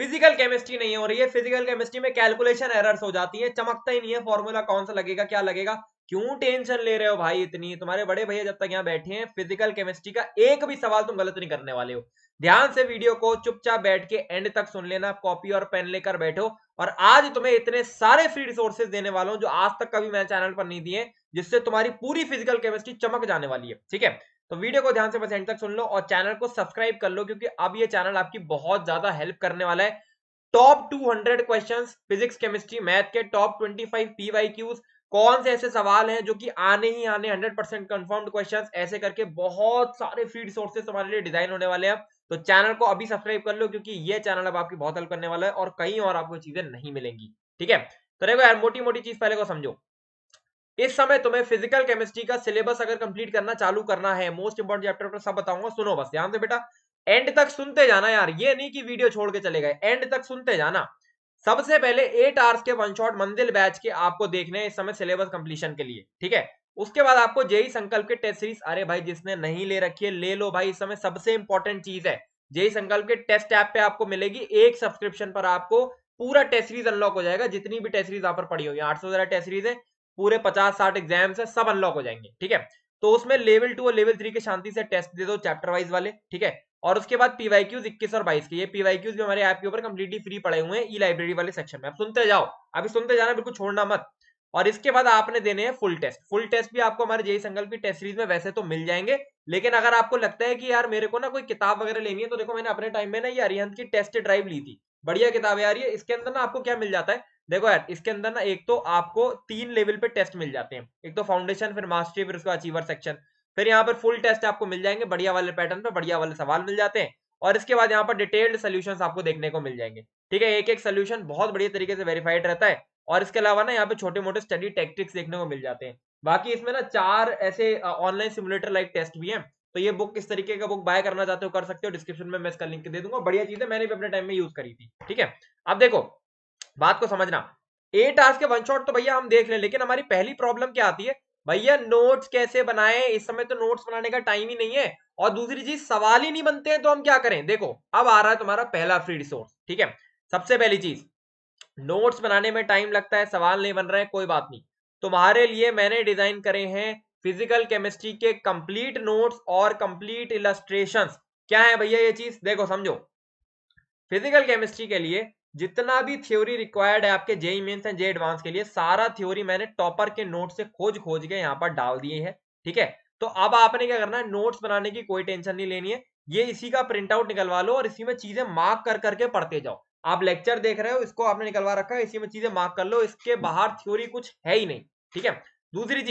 Physical chemistry नहीं हो रही है, फिजिकल केमिस्ट्री में कैलकुलेशन एरर्स हो जाती है, चमकता ही नहीं है फॉर्मूला, कौन सा लगेगा क्या लगेगा। क्यों टेंशन ले रहे हो भाई इतनी, तुम्हारे बड़े भैया जब तक यहाँ बैठे हैं फिजिकल केमिस्ट्री का एक भी सवाल तुम गलत नहीं करने वाले हो। ध्यान से वीडियो को चुपचाप बैठ के एंड तक सुन लेना, कॉपी और पेन लेकर बैठो। और आज तुम्हें इतने सारे फ्री रिसोर्सेज देने वाला हूं जो आज तक कभी मैंने चैनल पर नहीं दिए, जिससे तुम्हारी पूरी फिजिकल केमिस्ट्री चमक जाने वाली है। ठीक है, तो वीडियो को ध्यान से बस एंड तक सुन लो और चैनल को सब्सक्राइब कर लो, क्योंकि अब ये चैनल आपकी बहुत ज्यादा हेल्प करने वाला है। Top 200 questions physics chemistry math के, टॉप 25 पीवाईक्यूज, कौन से ऐसे सवाल हैं जो कि आने ही आने 100% कंफर्म्ड क्वेश्चंस, ऐसे करके बहुत सारे फ्री रिसोर्सेज तुम्हारे लिए डिजाइन होने वाले हैं। तो चैनल को अभी सब्सक्राइब कर लो, क्योंकि ये चैनल अब आपकी बहुत हेल्प करने वाला है और कहीं और आपको चीजें नहीं मिलेंगी। ठीक है, तो देखो यार, मोटी मोटी चीज पहले को समझो। इस समय तुम्हें फिजिकल केमिस्ट्री का सिलेबस अगर कंप्लीट करना चालू करना है, मोस्ट इंपोर्टेंट चैप्टर पर सब बताऊंगा, सुनो बस ध्यान से बेटा, एंड तक सुनते जाना यार, ये नहीं कि वीडियो छोड़ के चले गए, एंड तक सुनते जाना। सबसे पहले 8 आवर्स के वन शॉट मंजिल बैच के आपको देखने हैं इस समय सिलेबस कंप्लीशन के लिए। ठीक है, उसके बाद आपको जेई संकल्प के टेस्ट सीरीज, अरे भाई जिसने नहीं ले रखी है ले लो भाई, इस समय सबसे इंपॉर्टेंट चीज है जेई संकल्प के टेस्ट ऐप पे आपको मिलेगी, एक सब्सक्रिप्शन पर आपको पूरा टेस्ट सीरीज अनलॉक हो जाएगा, जितनी भी टेस्ट सीरीज यहाँ पर पड़ी हुई है, 800 टेस्ट सीरीज है, पूरे 50-60 एग्जाम्स है, सब अनलॉक हो जाएंगे। ठीक है, तो उसमें लेवल 2 और लेवल 3 के शांति से टेस्ट दे दो चैप्टर वाइज वाले। ठीक है, और उसके बाद पीवाईक्यूज 21 और 22 के, ये पीवाईक्यूज भी हमारे ऐप के ऊपर कंप्लीटली फ्री पड़े हुए हैं ई लाइब्रेरी वाले सेक्शन में, आप सुनते जाओ, अभी सुनते जाना, बिल्कुल छोड़ना मत। और इसके बाद आपने देने हैं फुल टेस्ट, फुल टेस्ट भी आपको हमारे जेई संकल्प की टेस्ट सीरीज में वैसे तो मिल जाएंगे, लेकिन अगर आपको लगता है कि यार मेरे को ना कोई किताब वगैरह लेनी है, तो देखो मैंने अपने टाइम में ना ये अरिहंत की टेस्ट ड्राइव ली थी, बढ़िया किताब है यार ये। इसके अंदर ना आपको क्या मिल जाता है, देखो यार, इसके अंदर ना एक तो आपको 3 लेवल पे टेस्ट मिल जाते हैं, एक तो फाउंडेशन, फिर मास्टरी, फिर उसका अचीवर सेक्शन, फिर यहाँ पर फुल टेस्ट आपको मिल जाएंगे बढ़िया वाले पैटर्न पे, बढ़िया वाले सवाल मिल जाते हैं, और इसके बाद यहाँ पर डिटेल्ड सोल्यूशंस आपको देखने को मिल जाएंगे। ठीक है, एक एक सोल्यूशन बहुत बढ़िया तरीके से वेरीफाइड रहता है, और इसके अलावा ना यहाँ पे छोटे मोटे स्टडी टेक्टिक्स देखने को मिल जाते हैं। बाकी इसमें ना 4 ऐसे ऑनलाइन सिमुलेटर लाइक टेस्ट भी हैं, तो ये बुक किस तरीके का बुक बाय करना चाहते हो कर सकते हो, डिस्क्रिप्शन में मैं इसका लिंक दे दूंगा, बढ़िया चीज है, मैंने भी अपने टाइम में यूज करी थी। ठीक है, अब देखो बात को समझना, 8 आवर्स के वन शॉट तो भैया हम देख लें, लेकिन हमारी पहली प्रॉब्लम क्या आती है भैया, नोट्स कैसे बनाएं, इस समय तो नोट्स बनाने का टाइम ही नहीं है, और दूसरी चीज सवाल ही नहीं बनते हैं, तो हम क्या करें। देखो अब आ रहा है तुम्हारा पहला फ्री रिसोर्स। ठीक है, सबसे पहली चीज, नोट्स बनाने में टाइम लगता है, सवाल नहीं बन रहे हैं, कोई बात नहीं, तुम्हारे लिए मैंने डिजाइन करे हैं फिजिकल केमिस्ट्री के कंप्लीट नोट्स और कंप्लीट इलस्ट्रेशंस। क्या है भैया ये चीज, देखो समझो, फिजिकल केमिस्ट्री के लिए जितना भी थ्योरी रिक्वायर्ड है आपके JEE mains and J advance के लिए, सारा थ्योरी मैंने टॉपर के नोट से खोज खोज के यहाँ पर डाल दिए हैं। ठीक है, तो अब आपने क्या करना है, नोट्स बनाने की कोई टेंशन नहीं लेनी है, ये इसी का प्रिंट आउट निकलवा लो और इसी में चीजें मार्क कर करके पढ़ते जाओ। आप लेक्चर देख रहे हो, इसको आपने निकलवा रखा है, इसी में चीजें मार्क कर लो, इसके बाहर थ्योरी कुछ है ही नहीं। ठीक है, दूसरी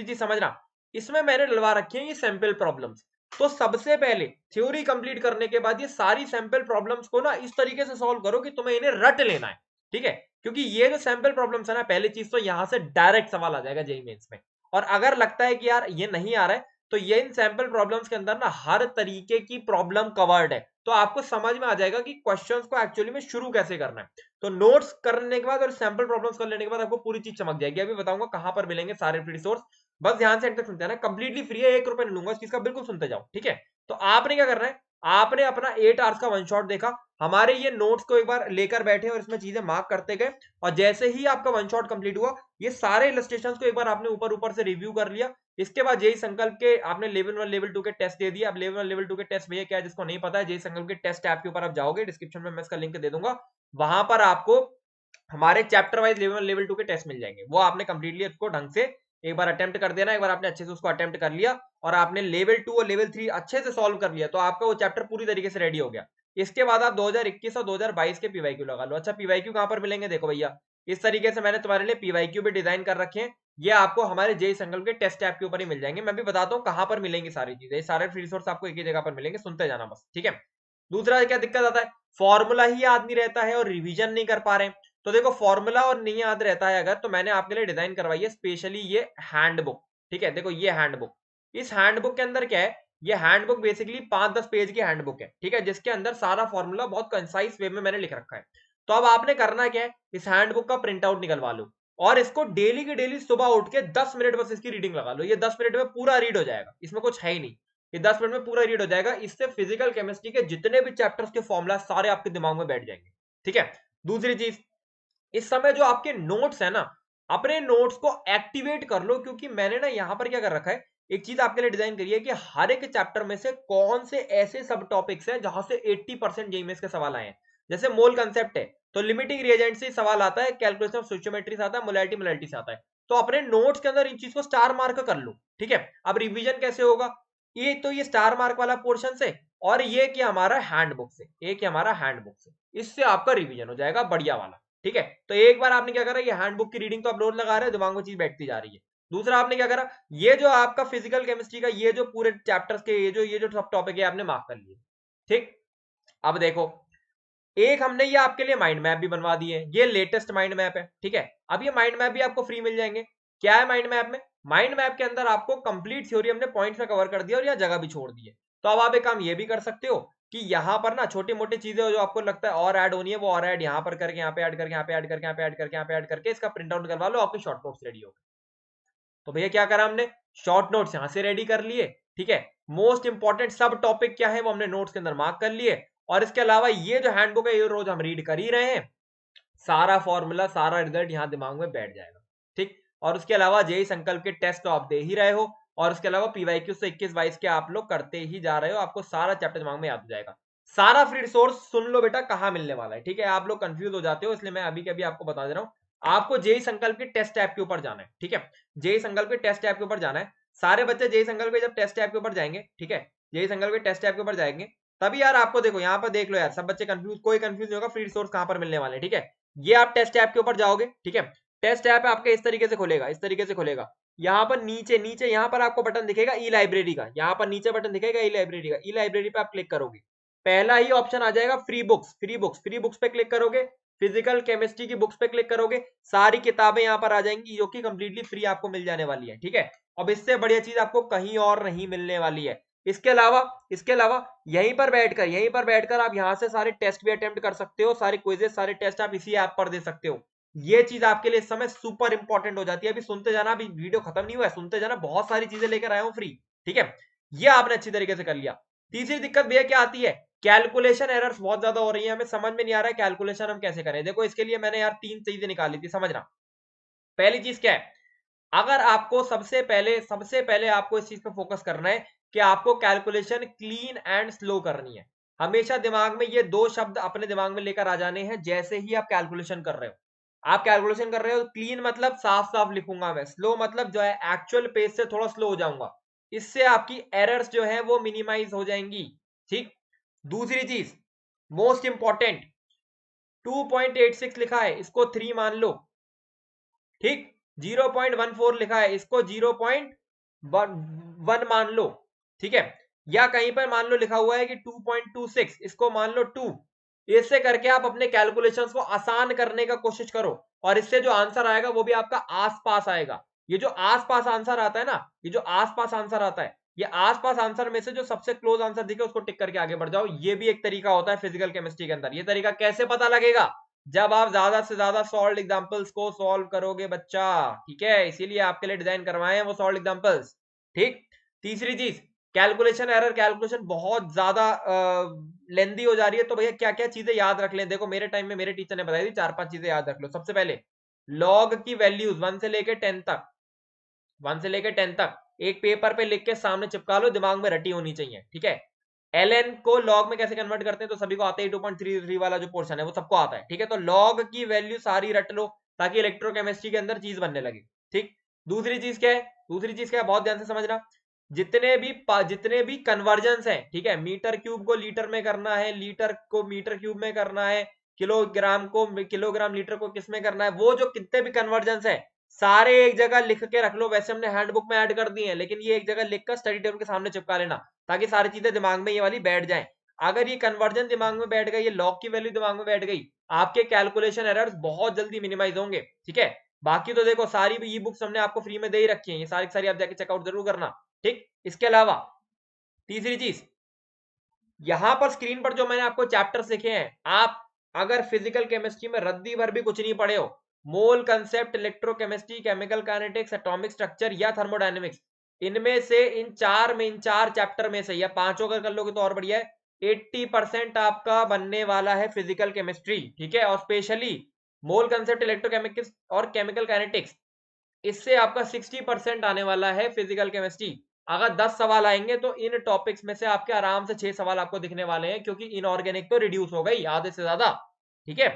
चीज समझना, इसमें मैंने डलवा रखी है ये सैंपल प्रॉब्लम्स। तो सबसे पहले थ्योरी कंप्लीट करने के बाद ये सारी सैंपल प्रॉब्लम्स को ना इस तरीके से सॉल्व करो कि तुम्हें इन्हें रट लेना है। ठीक है, क्योंकि ये जो सैंपल प्रॉब्लम्स है ना, पहली चीज तो यहां से डायरेक्ट सवाल आ जाएगा जेईई मेंस में, और अगर लगता है कि यार ये नहीं आ रहा है, तो ये इन सैंपल प्रॉब्लम्स के अंदर ना हर तरीके की प्रॉब्लम कवर्ड है, तो आपको समझ में आ जाएगा कि क्वेश्चंस को एक्चुअली में शुरू कैसे करना है। तो नोट्स करने के बाद और सैंपल प्रॉब्लम्स कर लेने के बाद आपको पूरी चीज चमक जाएगी। अभी बताऊंगा कहां पर मिलेंगे सारे फ्री रिसोर्स, बस ध्यान से एंड तक सुनते हैं ना, कंप्लीटली फ्री है, 1 रुपए नहीं लूंगा इस चीज का, बिल्कुल सुनते जाओ। ठीक है, तो आपने क्या करना है, आपने अपना 8 आवर्स का वन शॉट देखा, हमारे ये नोट्स को एक बार लेकर बैठे और इसमें चीजें मार्क करते गए, और जैसे ही आपका वन शॉट कंप्लीट हुआ, ये सारे इलस्ट्रेशंस को एक बार आपने ऊपर ऊपर से रिव्यू कर लिया। इसके बाद जेई संकल्प के आपने लेवल 1 लेवल 2 के टेस्ट दे दिए। अब लेवल 1 लेवल 2 के टेस्ट भैया क्या है, जिसको नहीं पता है, जेई संकल्प के टेस्ट ऐप के ऊपर आप जाओगे, डिस्क्रिप्शन में मैं इसका लिंक दे दूंगा, वहां पर आपको हमारे चैप्टर वाइज लेवल 1 लेवल 2 के टेस्ट मिल जाएंगे, वो आपने कंप्लीटली उसको ढंग से एक बार अटेम्प्ट कर देना। एक बार आपने अच्छे से उसको अटेम्प्ट कर लिया और आपने लेवल 2 और लेवल 3 अच्छे से सॉल्व कर लिया, तो आपका वो चैप्टर पूरी तरीके से रेडी हो गया। इसके बाद आप 2021 और 2022 के पीवाईक्यू लगा लो। अच्छा, पीवाईक्यू कहां पर मिलेंगे, देखो भैया इस तरीके से मैंने तुम्हारे लिए पीवाईक्यू भी डिजाइन कर रखे हैं, ये आपको हमारे जेई संकल्प के टेस्ट ऐप के ऊपर ही मिल जाएंगे। मैं भी बताता हूँ कहां पर मिलेंगी सारी चीजें, सारे फ्री रिसोर्स आपको एक ही जगह पर मिलेंगे, सुनते जाना बस। ठीक है, दूसरा क्या दिक्कत आता है, फॉर्मूला ही याद नहीं रहता है और रिवीजन नहीं कर पा रहे हैं। तो देखो फॉर्मूला और नहीं याद रहता है अगर, तो मैंने आपके लिए डिजाइन करवाई है स्पेशली ये हैंडबुक। ठीक है, देखो ये हैंडबुक, इस हैंडबुक के अंदर क्या है, ये हैंडबुक बेसिकली 5-10 पेज की हैंडबुक है। ठीक है, जिसके अंदर सारा फॉर्मूला बहुत कंसाइज वे में मैंने लिख रखा है। तो अब आपने करना क्या है, इस हैंडबुक का प्रिंट आउट निकलवा लो और इसको डेली की डेली सुबह उठ के 10 मिनट बस इसकी रीडिंग लगा लो, ये 10 मिनट में पूरा रीड हो जाएगा, इसमें कुछ है ही नहीं, ये 10 मिनट में पूरा रीड हो जाएगा। इससे फिजिकल केमिस्ट्री के जितने भी चैप्टर्स के फॉर्मूला सारे आपके दिमाग में बैठ जाएंगे। ठीक है। दूसरी चीज, इस समय जो आपके नोट्स है ना, अपने नोट्स को एक्टिवेट कर लो, क्योंकि मैंने ना यहां पर क्या कर रखा है, एक चीज आपके लिए डिजाइन करी है कि हर एक चैप्टर में से कौन से ऐसे सब टॉपिक्स हैं जहां से 80% जेईएमएस के सवाल आए हैं। जैसे मोल कंसेप्ट है तो लिमिटिंग रिएजेंट से सवाल आता है, कैलकुलेशन ऑफ स्टोइचियोमेट्री से आता है, मोलैलिटी से आता है। तो अपने नोट्स के अंदर इन चीज को स्टार मार्क कर लो, ठीक है। अब रिवीजन कैसे होगा, ये तो ये स्टार मार्क वाला पोर्शन से, और ये कि हमारा हैंडबुक से, एक हमारा हैंडबुक से, इससे आपका रिवीजन हो जाएगा बढ़िया वाला, ठीक है। तो एक बार आपने क्या करा, ये हैंडबुक की रीडिंग तो आप रोज लगा रहे हो, दिमाग में चीज बैठती जा रही है। दूसरा आपने क्या करा, ये जो आपका फिजिकल केमिस्ट्री का ये जो पूरे चैप्टर्स के ये जो सब टॉपिक है आपने मार्क कर लिए, ठीक। अब देखो, एक हमने ये आपके लिए माइंड मैप भी बनवा दिए, ये लेटेस्ट माइंड मैप है, ठीक है। अब ये माइंड मैप भी आपको फ्री मिल जाएंगे। क्या है माइंड मैप में, माइंड मैप के अंदर आपको कंप्लीट थ्योरी हमने पॉइंट्स में कवर कर दिया और यहाँ जगह भी छोड़ दी है। तो अब आप एक काम ये भी कर सकते हो कि यहाँ पर ना छोटी मोटी चीजें जो आपको लगता है और ऐड होनी है, वो और ऐड यहाँ पर करके, यहाँ पे ऐड करके, यहाँ पे ऐड करके, यहाँ पे ऐड करके, यहाँ पे ऐड करके इसका प्रिंट आउट करवा लो, आपके शॉर्ट नोट्स रेडी हो गए। तो भैया क्या करा हमने, शॉर्ट नोट्स यहां से रेडी कर लिए, ठीक है। मोस्ट इंपॉर्टेंट सब टॉपिक क्या है वो हमने नोट्स के अंदर मार्क कर लिए, और इसके अलावा ये जो हैंडबुक है ये रोज हम रीड कर ही रहे हैं, सारा फॉर्मूला सारा रिजल्ट यहाँ दिमाग में बैठ जाएगा, ठीक। और उसके अलावा जेई संकल्प के टेस्ट तो आप दे ही रहे हो, और उसके अलावा पीवाईक्यू से 21-22 के आप लोग करते ही जा रहे हो, आपको सारा चैप्टर दिमाग में याद हो जाएगा। सारा फ्री रिसोर्स सुन लो बेटा कहाँ मिलने वाला है, ठीक है। आप लोग कंफ्यूज हो जाते हो, इसलिए मैं अभी के अभी आपको बता दे रहा हूँ। आपको जेई संकल्प के टेस्ट ऐप के ऊपर जाना है, ठीक है। जेई संकल्प के टेस्ट ऐप के ऊपर जाना है। सारे बच्चे जेई संकल्प के जब टेस्ट ऐप के ऊपर जाएंगे, ठीक है, जेई संकल्प के टेस्ट ऐप के ऊपर जाएंगे, तभी यार आपको देखो यहाँ पर देख लो यार, सब बच्चे कंफ्यूज, कोई कंफ्यूज नहीं होगा, फ्री रिसोर्स कहाँ पर मिलने वाले, ठीक है। ये आप टेस्ट ऐप के ऊपर जाओगे, ठीक है। टेस्ट ऐप आपके इस तरीके से खुलेगा, इस तरीके से खुलेगा। यहाँ पर नीचे नीचे यहाँ पर आपको बटन दिखेगा ई लाइब्रेरी का, यहाँ पर नीचे बटन दिखेगा ई लाइब्रेरी का, ई लाइब्रेरी पे आप क्लिक करोगे, पहला ही ऑप्शन आ जाएगा free books, free books, free books पे क्लिक करोगे, फिजिकल केमिस्ट्री की बुक्स पे क्लिक करोगे, सारी किताबें यहाँ पर आ जाएंगी जो कि कंप्लीटली फ्री आपको मिल जाने वाली है, ठीक है। अब इससे बढ़िया चीज आपको कहीं और नहीं मिलने वाली है। इसके अलावा यहीं पर बैठकर आप यहाँ से सारे टेस्ट भी अटेम्प्ट कर सकते हो, सारे क्विजेस सारे टेस्ट आप इसी ऐप पर दे सकते हो। ये चीज आपके लिए इस समय सुपर इंपॉर्टेंट हो जाती है। अभी सुनते जाना, अभी वीडियो खत्म नहीं हुआ है, सुनते जाना, बहुत सारी चीजें लेकर आया हूँ फ्री, ठीक है। ये आपने अच्छी तरीके से कर लिया। तीसरी दिक्कत भैया क्या आती है, कैलकुलेशन एरर्स बहुत ज्यादा हो रही है, हमें समझ में नहीं आ रहा है कैलकुलेशन हम कैसे करें। देखो इसके लिए मैंने यार 3 चीजें निकाली थी, समझना। पहली चीज क्या है, अगर आपको सबसे पहले आपको इस चीज पे फोकस करना है कि आपको कैलकुलेशन क्लीन एंड स्लो करनी है। हमेशा दिमाग में ये 2 शब्द अपने दिमाग में लेकर आ जाने हैं जैसे ही आप कैलकुलेशन कर रहे हो। आप कैलकुलेशन कर रहे हो, क्लीन मतलब साफ साफ लिखूंगा मैं, स्लो मतलब जो है एक्चुअल पेज से थोड़ा स्लो हो जाऊंगा, इससे आपकी एरर्स जो है वो मिनिमाइज हो जाएंगी, ठीक। दूसरी चीज मोस्ट इंपॉर्टेंट, 2.86 लिखा है इसको 3 मान लो, ठीक। 0.14 लिखा है इसको 0.1 मान लो, ठीक है। या कहीं पर मान लो लिखा हुआ है कि 2.26 इसको मान लो 2। इससे करके आप अपने कैलकुलेशंस को आसान करने का कोशिश करो, और इससे जो आंसर आएगा वो भी आपका आसपास आएगा। ये जो आसपास आंसर आता है ना, ये जो आसपास आंसर आता है, ये आसपास आंसर में से जो सबसे क्लोज आंसर दिखे उसको टिक करके आगे बढ़ जाओ। ये भी एक तरीका होता है फिजिकल केमिस्ट्री के अंदर। ये तरीका कैसे पता लगेगा, जब आप ज्यादा से ज्यादा सॉल्व एग्जांपल्स को सॉल्व करोगे बच्चा, ठीक है। इसीलिए आपके लिए डिजाइन करवाए हैं वो सॉल्व एग्जांपल्स, ठीक। तीसरी चीज, कैलकुलेशन एरर, कैलकुलेशन बहुत ज्यादा लेंदी हो जा रही है, तो भैया क्या क्या चीजें याद रख लें। देखो मेरे टाइम में मेरे टीचर ने बताई थी 4-5 चीजें याद रख लो। सबसे पहले लॉग की वैल्यूज 1 से लेकर 10 तक, 1 से लेकर 10 तक एक पेपर पे लिख के सामने चिपका लो, दिमाग में रटी होनी चाहिए, ठीक है। ln को लॉग में कैसे कन्वर्ट करते हैं तो सभी को आता है, 2.33 वाला जो पोर्शन है वो सबको आता है, ठीक है। तो लॉग की वैल्यू सारी रट लो ताकि इलेक्ट्रोकेमिस्ट्री के अंदर चीज बनने लगे, ठीक। दूसरी चीज क्या है, बहुत ध्यान से समझना, जितने भी कन्वर्जन है, ठीक है, मीटर क्यूब को लीटर में करना है, लीटर को मीटर क्यूब में करना है, किलोग्राम को किलोग्राम, लीटर को किस में करना है, वो जो कितने भी कन्वर्जन है सारे एक जगह लिख के रख लो। वैसे हमने हैंडबुक में ऐड कर दिए हैं, लेकिन ये एक जगह लिखकर स्टडी टेबल के सामने चिपका लेना ताकि सारी चीजें दिमाग में ये वाली बैठ जाएं। अगर ये कन्वर्जन दिमाग में बैठ गई, ये लॉग की वैल्यू दिमाग में बैठ गई, आपके कैलकुलेशन एरर्स बहुत जल्दी मिनिमाइज होंगे, ठीक है। बाकी तो देखो सारी ई बुक्स हमने आपको फ्री में दे ही रखी है, ये सारी सारी आप जाके चेकआउट जरूर करना, ठीक। इसके अलावा तीसरी चीज, यहां पर स्क्रीन पर जो मैंने आपको चैप्टर्स लिखे हैं, आप अगर फिजिकल केमिस्ट्री में रद्दी भर भी कुछ नहीं पढ़े हो, मोल concept, electrochemistry, chemical kinetics, atomic structure या थर्मोडायनेमिक्स, इनमें से इन चार चैप्टर में से या 5 अगर कर लोगे तो और बढ़िया है, 80% आपका बनने वाला है फिजिकल केमिस्ट्री, ठीक है। और स्पेशली मोल कंसेप्ट, इलेक्ट्रोकेमिकल्स और केमिकल काइनेटिक्स, इससे आपका 60% आने वाला है फिजिकल केमिस्ट्री। अगर 10 सवाल आएंगे तो इन टॉपिक्स में से आपके आराम से 6 सवाल आपको दिखने वाले हैं, क्योंकि इनऑर्गेनिक तो रिड्यूस हो गई आधे से ज्यादा, ठीक है।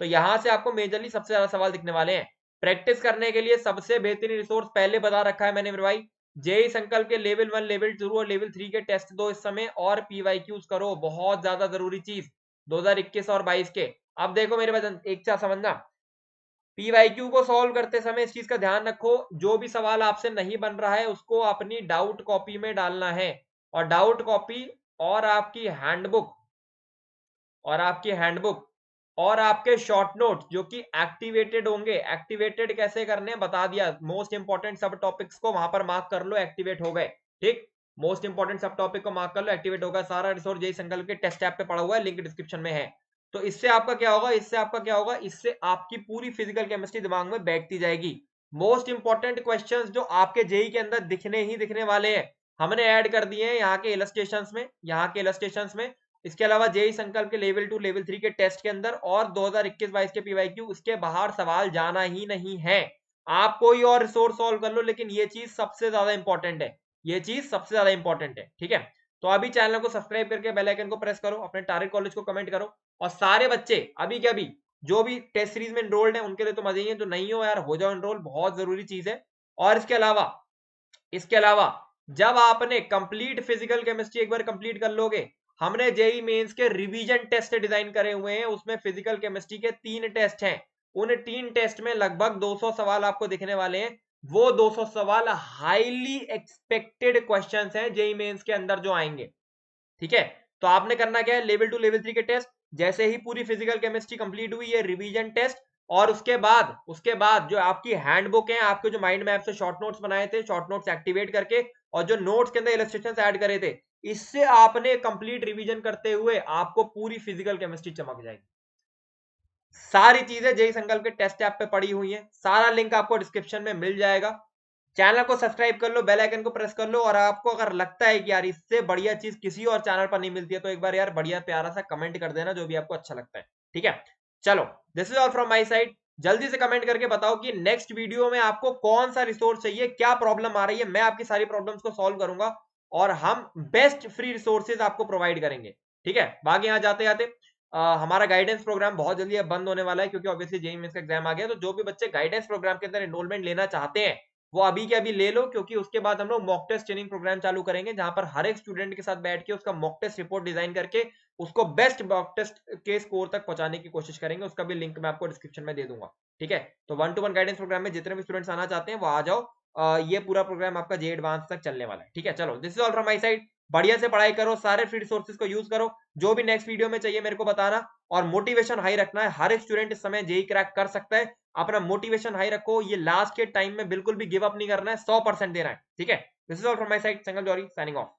तो यहां से आपको मेजरली सबसे ज्यादा सवाल दिखने वाले हैं। प्रैक्टिस करने के लिए सबसे बेहतरीन रिसोर्स पहले बता रखा है मैंने मेरे भाई, जेई संकल्प के लेवल 1, लेवल 2 और लेवल 3 के टेस्ट दो इस समय, और पीवाईक्यूज करो, बहुत ज्यादा जरूरी चीज 2021 और 22 के। अब देखो मेरे बचन, एक चार समझना, पीवाईक्यू को सॉल्व करते समय इस चीज का ध्यान रखो, जो भी सवाल आपसे नहीं बन रहा है उसको अपनी डाउट कॉपी में डालना है, और डाउट कॉपी और आपकी हैंडबुक और आपके शॉर्ट नोट जो कि एक्टिवेटेड होंगे, एक्टिवेटेड कैसे करने बता दिया, मोस्ट इंपॉर्टेंट सब टॉपिक्स को वहां पर मार्क कर लो, एक्टिवेट हो गए, ठीक। मोस्ट इंपॉर्टेंट सब टॉपिक को मार्क कर लो, एक्टिवेट होगा। सारा रिसोर्स जेई संकल्प के टेस्ट ऐप पे पड़ा हुआ है, लिंक डिस्क्रिप्शन में है। तो इससे आपका क्या होगा, इससे आपकी पूरी फिजिकल केमिस्ट्री दिमाग में बैठती जाएगी। मोस्ट इंपॉर्टेंट क्वेश्चंस जो आपके जेई के अंदर दिखने वाले हैं, हमने ऐड कर दिए हैं यहाँ के इलस्ट्रेशंस में। इसके अलावा जेई संकल्प के लेवल 2, लेवल 3 के टेस्ट के अंदर और 2021-22 के पीवाईक्यू, इसके बाहर सवाल जाना ही नहीं है। आप कोई और रिसोर्स सॉल्व कर लो, लेकिन ये चीज सबसे ज्यादा इंपॉर्टेंट है, ठीक है। तो अभी चैनल को सब्सक्राइब करके बेल आइकन को प्रेस करो, अपने टारगेट कॉलेज को कमेंट करो, और सारे बच्चे अभी के अभी जो भी टेस्ट सीरीज में एनरोल्ड है उनके लिए तो मजे ही है, जो नहीं हो यार हो जाओ एनरोल, बहुत जरूरी चीज है। और इसके अलावा जब आपने कंप्लीट फिजिकल केमिस्ट्री एक बार कंप्लीट कर लोगे, हमने जेई मेंस के रिवीजन टेस्ट डिजाइन करे हुए हैं, उसमें फिजिकल केमिस्ट्री के 3 टेस्ट हैं। उन 3 टेस्ट में लगभग 200 सवाल आपको दिखने वाले हैं। वो 200 सवाल हाईली एक्सपेक्टेड क्वेश्चंस हैं जेई मेंस के अंदर जो आएंगे, ठीक है। तो आपने करना क्या है, लेवल 2, लेवल 3 के टेस्ट, जैसे ही पूरी फिजिकल केमिस्ट्री कंप्लीट हुई, ये रिवीजन टेस्ट, और उसके बाद जो आपकी हैंडबुक है, आपके जो माइंड मैप से शॉर्ट नोट्स बनाए थे, शॉर्ट नोट्स एक्टिवेट करके, और जो नोट्स के अंदर इलस्ट्रेशंस ऐड करे थे, इससे आपने कंप्लीट रिवीजन करते हुए आपको पूरी फिजिकल केमिस्ट्री चमक जाएगी। सारी चीजें जेई संकल्प के टेस्ट ऐप पे पड़ी हुई हैं, सारा लिंक आपको डिस्क्रिप्शन में मिल जाएगा। चैनल को सब्सक्राइब कर लो, बेल आइकन को प्रेस कर लो, और आपको अगर लगता है कि यार इससे बढ़िया चीज किसी और चैनल पर नहीं मिलती है, तो एक बार यार बढ़िया प्यारा सा कमेंट कर देना, जो भी आपको अच्छा लगता है, ठीक है। चलो, this is all from my side. जल्दी से कमेंट करके बताओ कि नेक्स्ट वीडियो में आपको कौन सा रिसोर्स चाहिए, क्या प्रॉब्लम आ रही है, मैं आपकी सारी प्रॉब्लम्स को सॉल्व करूंगा, और हम बेस्ट फ्री रिसोर्सेज आपको प्रोवाइड करेंगे, ठीक है। बाकी यहाँ जाते जाते हमारा गाइडेंस प्रोग्राम बहुत जल्दी अब बंद होने वाला है, क्योंकि ऑब्वियसली जेईई मेंस का एग्जाम आ गया। तो जो भी बच्चे गाइडेंस प्रोग्राम के अंदर एनरोलमेंट लेना चाहते हैं, वो अभी के अभी ले लो, क्योंकि उसके बाद हम लोग मॉक टेस्ट ट्रेनिंग प्रोग्राम चालू करेंगे, जहां पर हर एक स्टूडेंट के साथ बैठ के उसका मॉक टेस्ट रिपोर्ट डिजाइन करके उसको बेस्ट मॉक टेस्ट के स्कोर तक पहुंचाने की कोशिश करेंगे। उसका भी लिंक मैं आपको डिस्क्रिप्शन में दे दूंगा, ठीक है। तो 1-to-1 गाइडेंस प्रोग्राम में जितने भी स्टूडेंट्स आना चाहते हैं वो आ जाओ। ये पूरा प्रोग्राम आपका जे एडवांस तक चलने वाला है, ठीक है। चलो, this is all from my side. बढ़िया से पढ़ाई करो, सारे फ्री रिसोर्सेज को यूज करो, जो भी नेक्स्ट वीडियो में चाहिए मेरे को बताना, और मोटिवेशन हाई रखना है। हर एक स्टूडेंट इस समय जेई क्रैक कर सकता है, अपना मोटिवेशन हाई रखो। ये लास्ट के टाइम में बिल्कुल भी गिव अप नहीं करना है, 100% देना है, ठीक है। This is all from my side, Sangal Johri signing of.